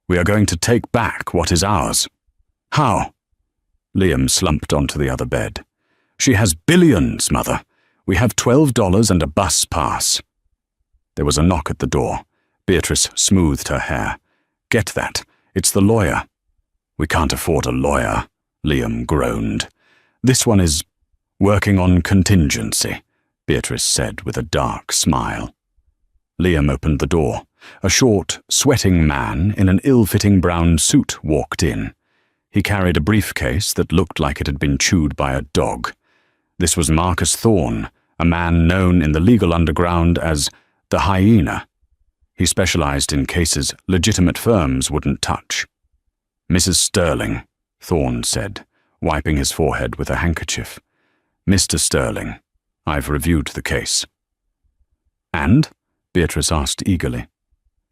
"We are going to take back what is ours." "How?" Liam slumped onto the other bed. "She has billions, Mother. We have $12 and a bus pass." There was a knock at the door. Beatrice smoothed her hair. "Get that. It's the lawyer." "We can't afford a lawyer," Liam groaned. "This one is working on contingency," Beatrice said with a dark smile. Liam opened the door. A short, sweating man in an ill-fitting brown suit walked in. He carried a briefcase that looked like it had been chewed by a dog. This was Marcus Thorne, a man known in the legal underground as the Hyena. He specialized in cases legitimate firms wouldn't touch. "Mrs. Sterling," Thorne said, wiping his forehead with a handkerchief. "Mr. Sterling, I've reviewed the case." "And?" Beatrice asked eagerly.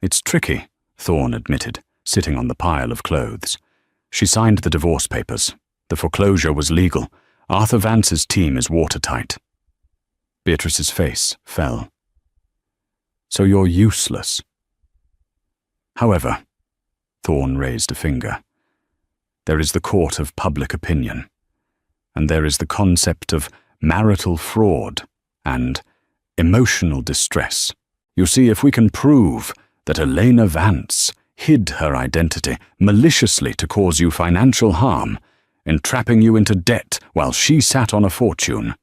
"It's tricky," Thorne admitted, sitting on the pile of clothes. "She signed the divorce papers. The foreclosure was legal. Arthur Vance's team is watertight." Beatrice's face fell. "So you're useless." "However," Thorne raised a finger, "there is the court of public opinion, and there is the concept of marital fraud and emotional distress. You see, if we can prove that Elena Vance hid her identity maliciously to cause you financial harm, entrapping you into debt while she sat on a fortune,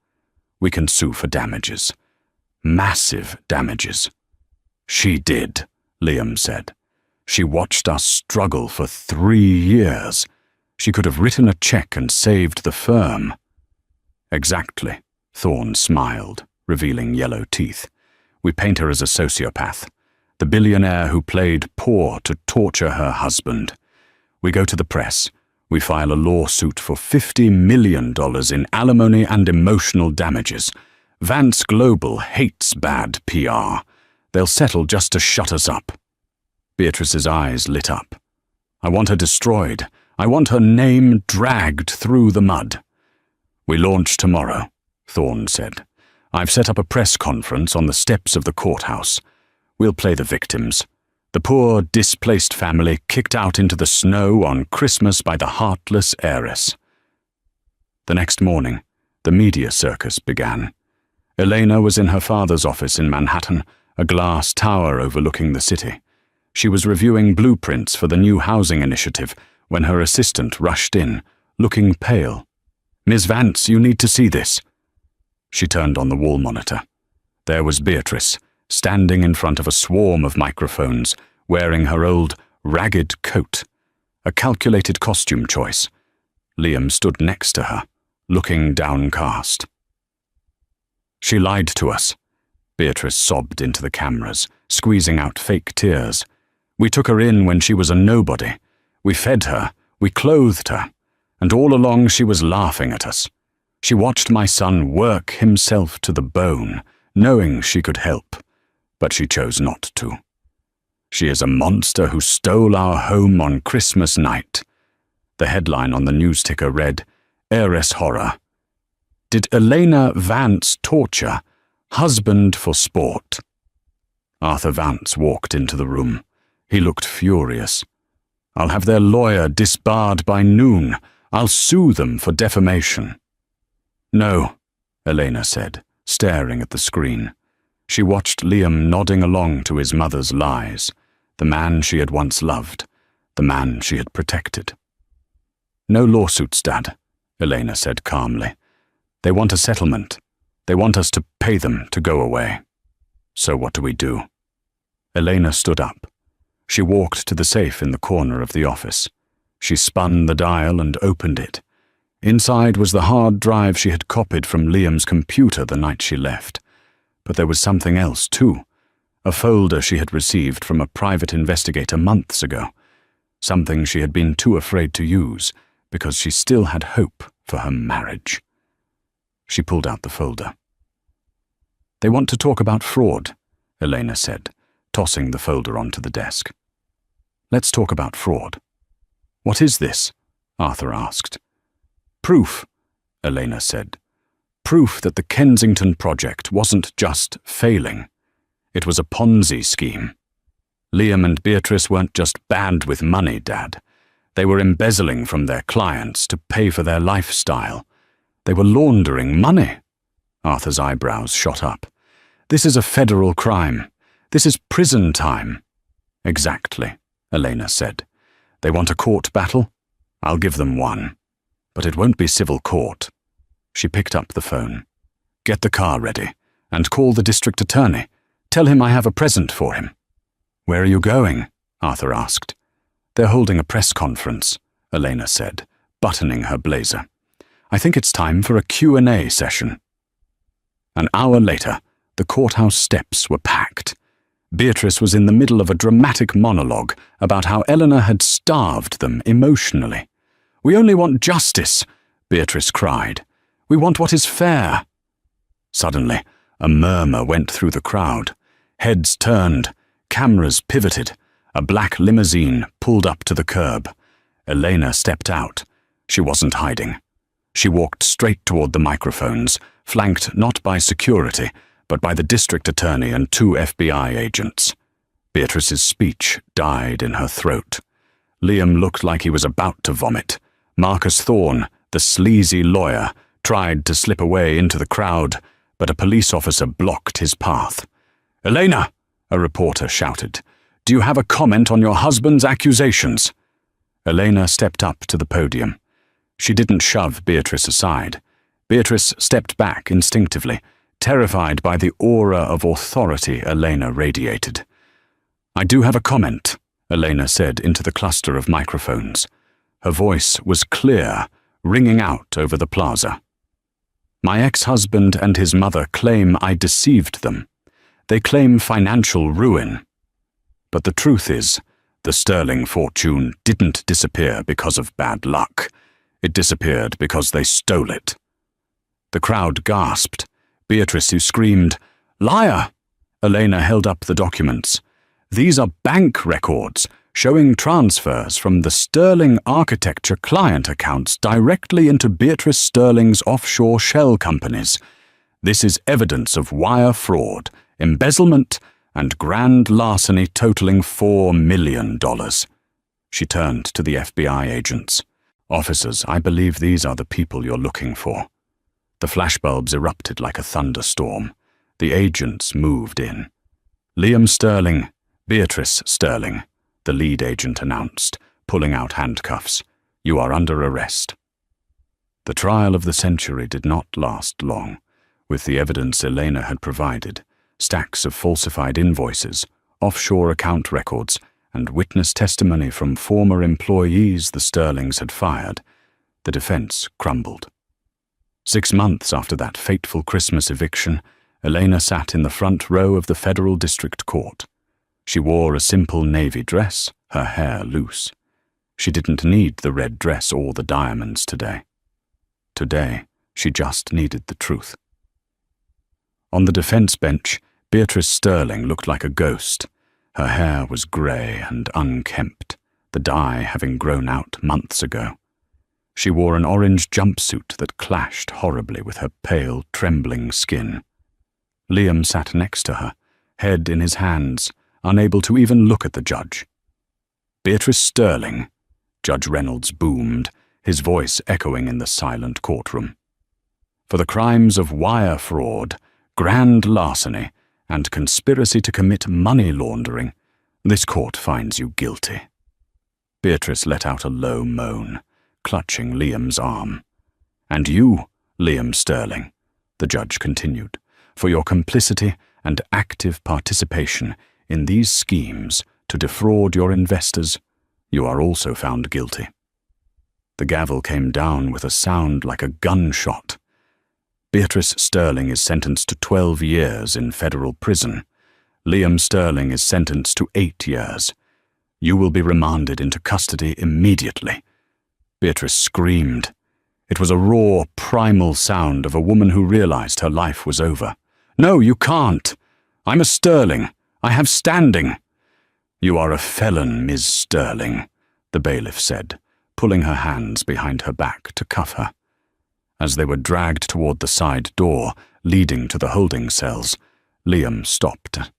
we can sue for damages. Massive damages." "She did," Liam said. "She watched us struggle for 3 years. She could have written a check and saved the firm." "Exactly," Thorne smiled, revealing yellow teeth. "We paint her as a sociopath, the billionaire who played poor to torture her husband. We go to the press. We file a lawsuit for $50 million in alimony and emotional damages. Vance Global hates bad PR. They'll settle just to shut us up." Beatrice's eyes lit up. "I want her destroyed. I want her name dragged through the mud." "We launch tomorrow," Thorne said. "I've set up a press conference on the steps of the courthouse. We'll play the victims. The poor, displaced family kicked out into the snow on Christmas by the heartless heiress. The next morning, the media circus began. Elena was in her father's office in Manhattan, a glass tower overlooking the city. She was reviewing blueprints for the new housing initiative when her assistant rushed in, looking pale. "Miss Vance, you need to see this." She turned on the wall monitor. There was Beatrice, standing in front of a swarm of microphones, wearing her old, ragged coat. A calculated costume choice. Liam stood next to her, looking downcast. "She lied to us," Beatrice sobbed into the cameras, squeezing out fake tears. "We took her in when she was a nobody. We fed her, we clothed her, and all along she was laughing at us. She watched my son work himself to the bone, knowing she could help, but she chose not to. She is a monster who stole our home on Christmas night." The headline on the news ticker read, "Heiress Horror. Did Elena Vance torture? Husband for sport." Arthur Vance walked into the room. He looked furious. "I'll have their lawyer disbarred by noon. I'll sue them for defamation." "No," Elena said, staring at the screen. She watched Liam nodding along to his mother's lies, the man she had once loved, the man she had protected. "No lawsuits, Dad," Elena said calmly. "They want a settlement. They want us to pay them to go away. So what do we do?" Elena stood up. She walked to the safe in the corner of the office. She spun the dial and opened it. Inside was the hard drive she had copied from Liam's computer the night she left. But there was something else, too. A folder she had received from a private investigator months ago. Something she had been too afraid to use, because she still had hope for her marriage. She pulled out the folder. "They want to talk about fraud," Elena said, tossing the folder onto the desk. "Let's talk about fraud." "What is this?" Arthur asked. "Proof," Elena said. "Proof that the Kensington project wasn't just failing. It was a Ponzi scheme. Liam and Beatrice weren't just bad with money, Dad. They were embezzling from their clients to pay for their lifestyle. They were laundering money." Arthur's eyebrows shot up. "This is a federal crime. This is prison time." "Exactly," Elena said. "They want a court battle? I'll give them one. But it won't be civil court." She picked up the phone. "Get the car ready, and call the district attorney. Tell him I have a present for him." "Where are you going?" Arthur asked. "They're holding a press conference," Elena said, buttoning her blazer. "I think it's time for a Q&A session." An hour later, the courthouse steps were packed. Beatrice was in the middle of a dramatic monologue about how Elena had starved them emotionally. "We only want justice," Beatrice cried. "We want what is fair." Suddenly, a murmur went through the crowd. Heads turned, cameras pivoted. A black limousine pulled up to the curb. Elena stepped out. She wasn't hiding. She walked straight toward the microphones, flanked not by security, but by the district attorney and 2 FBI agents. Beatrice's speech died in her throat. Liam looked like he was about to vomit. Marcus Thorne, the sleazy lawyer, tried to slip away into the crowd, but a police officer blocked his path. "Elena," a reporter shouted, "do you have a comment on your husband's accusations?" Elena stepped up to the podium. She didn't shove Beatrice aside. Beatrice stepped back instinctively, terrified by the aura of authority Elena radiated. "I do have a comment," Elena said into the cluster of microphones. Her voice was clear, ringing out over the plaza. "My ex-husband and his mother claim I deceived them. They claim financial ruin. But the truth is, the sterling fortune didn't disappear because of bad luck. It disappeared because they stole it." The crowd gasped. Beatrice, who screamed, "Liar!" Elena held up the documents. "These are bank records showing transfers from the Sterling Architecture client accounts directly into Beatrice Sterling's offshore shell companies. This is evidence of wire fraud, embezzlement, and grand larceny totaling $4 million. She turned to the FBI agents. Officers, I believe these are the people you're looking for. The flashbulbs erupted like a thunderstorm. The agents moved in. Liam Sterling, Beatrice Sterling, the lead agent announced, pulling out handcuffs. You are under arrest. The trial of the century did not last long. With the evidence Elena had provided, stacks of falsified invoices, offshore account records, and witness testimony from former employees the Sterlings had fired, the defense crumbled. 6 months after that fateful Christmas eviction, Elena sat in the front row of the Federal District Court. She wore a simple navy dress, her hair loose. She didn't need the red dress or the diamonds today. Today, she just needed the truth. On the defense bench, Beatrice Sterling looked like a ghost. Her hair was grey and unkempt, the dye having grown out months ago. She wore an orange jumpsuit that clashed horribly with her pale, trembling skin. Liam sat next to her, head in his hands, unable to even look at the judge. Beatrice Sterling, Judge Reynolds boomed, his voice echoing in the silent courtroom. For the crimes of wire fraud, grand larceny, and conspiracy to commit money laundering, this court finds you guilty. Beatrice let out a low moan, clutching Liam's arm. And you, Liam Sterling, the judge continued, for your complicity and active participation in these schemes to defraud your investors, you are also found guilty. The gavel came down with a sound like a gunshot. Beatrice Sterling is sentenced to 12 years in federal prison. Liam Sterling is sentenced to 8 years. You will be remanded into custody immediately. Beatrice screamed. It was a raw, primal sound of a woman who realized her life was over. No, you can't. I'm a Sterling. I have standing. You are a felon, Ms. Sterling, the bailiff said, pulling her hands behind her back to cuff her. As they were dragged toward the side door, leading to the holding cells, Liam stopped.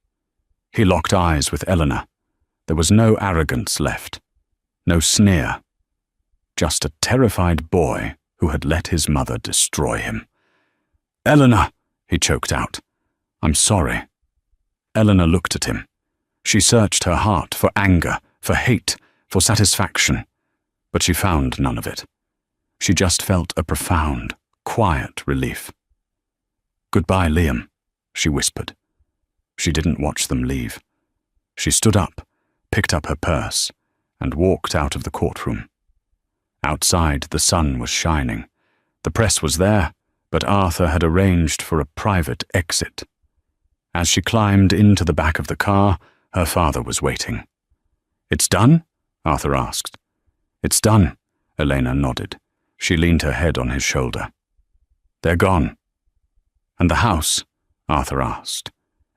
He locked eyes with Elena. There was no arrogance left, no sneer, just a terrified boy who had let his mother destroy him. Elena, he choked out. I'm sorry. Elena looked at him. She searched her heart for anger, for hate, for satisfaction, but she found none of it. She just felt a profound, quiet relief. Goodbye, Liam, she whispered. She didn't watch them leave. She stood up, picked up her purse, and walked out of the courtroom. Outside, the sun was shining. The press was there, but Arthur had arranged for a private exit. As she climbed into the back of the car, her father was waiting. It's done? Arthur asked. It's done, Elena nodded. She leaned her head on his shoulder. They're gone. And the house? Arthur asked.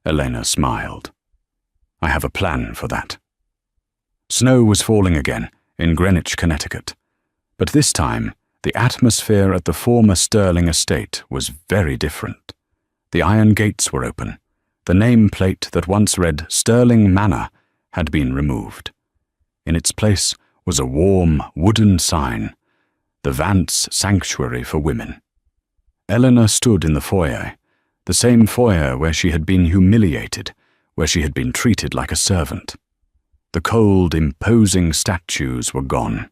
Elena smiled. I have a plan for that. Snow was falling again in Greenwich, Connecticut, but this time the atmosphere at the former Sterling estate was very different. The iron gates were open. The nameplate that once read Sterling Manor had been removed. In its place was a warm wooden sign, the Vance Sanctuary for Women. Elena stood in the foyer, the same foyer where she had been humiliated, where she had been treated like a servant. The cold, imposing statues were gone.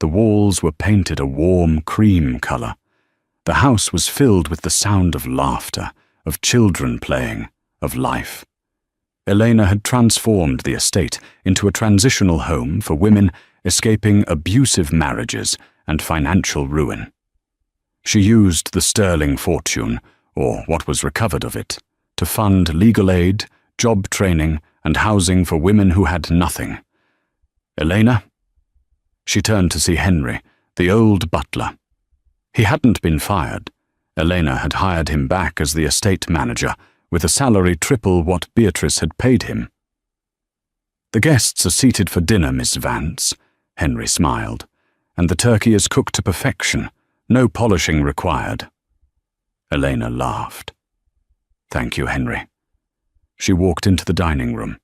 The walls were painted a warm cream color. The house was filled with the sound of laughter, of children playing, of life. Elena had transformed the estate into a transitional home for women escaping abusive marriages and financial ruin. She used the Sterling fortune, or what was recovered of it, to fund legal aid, job training, and housing for women who had nothing. Elena? She turned to see Henry, the old butler. He hadn't been fired. Elena had hired him back as the estate manager, with a salary triple what Beatrice had paid him. The guests are seated for dinner, Miss Vance, Henry smiled, and the turkey is cooked to perfection, no polishing required. Elena laughed. Thank you, Henry. She walked into the dining room.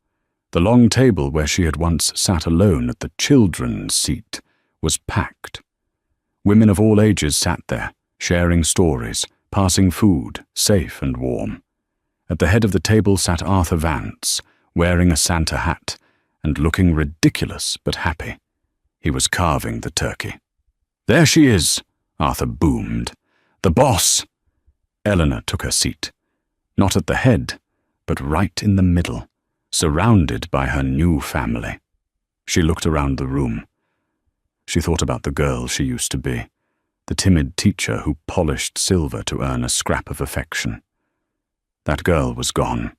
The long table where she had once sat alone at the children's seat was packed. Women of all ages sat there, sharing stories, passing food, safe and warm. At the head of the table sat Arthur Vance, wearing a Santa hat and looking ridiculous but happy. He was carving the turkey. "There she is," Arthur boomed. "The boss!" Elena took her seat, not at the head, but right in the middle, surrounded by her new family. She looked around the room. She thought about the girl she used to be, the timid teacher who polished silver to earn a scrap of affection. That girl was gone.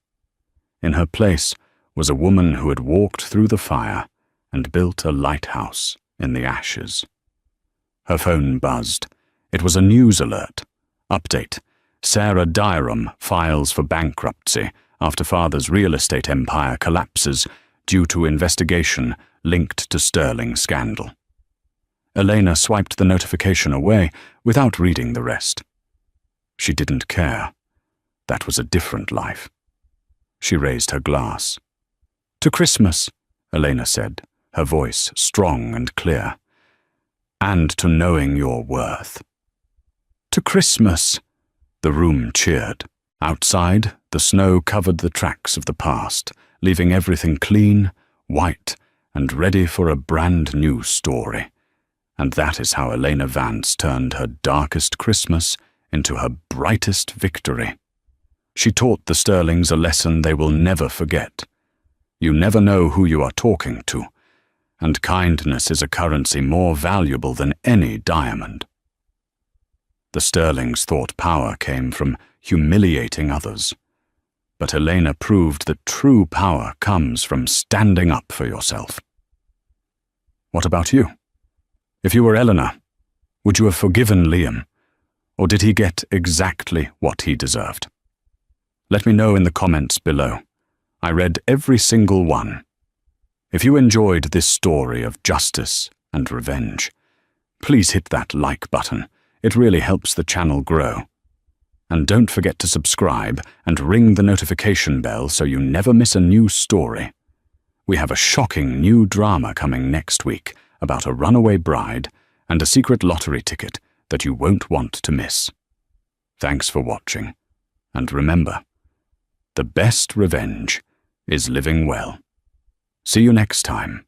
In her place was a woman who had walked through the fire and built a lighthouse in the ashes. Her phone buzzed. It was a news alert. Update: Sarah Dyram files for bankruptcy after father's real estate empire collapses due to investigation linked to Sterling scandal. Elena swiped the notification away without reading the rest. She didn't care. That was a different life. She raised her glass. "To Christmas," Elena said, her voice strong and clear. "And to knowing your worth." "To Christmas," the room cheered. Outside, the snow covered the tracks of the past, leaving everything clean, white, and ready for a brand new story. And that is how Elena Vance turned her darkest Christmas into her brightest victory. She taught the Sterlings a lesson they will never forget. You never know who you are talking to, and kindness is a currency more valuable than any diamond. The Sterlings thought power came from humiliating others, but Elena proved that true power comes from standing up for yourself. What about you? If you were Elena, would you have forgiven Liam, or did he get exactly what he deserved? Let me know in the comments below. I read every single one. If you enjoyed this story of justice and revenge, please hit that like button. It really helps the channel grow. And don't forget to subscribe and ring the notification bell so you never miss a new story. We have a shocking new drama coming next week about a runaway bride and a secret lottery ticket that you won't want to miss. Thanks for watching, and remember, the best revenge is living well. See you next time.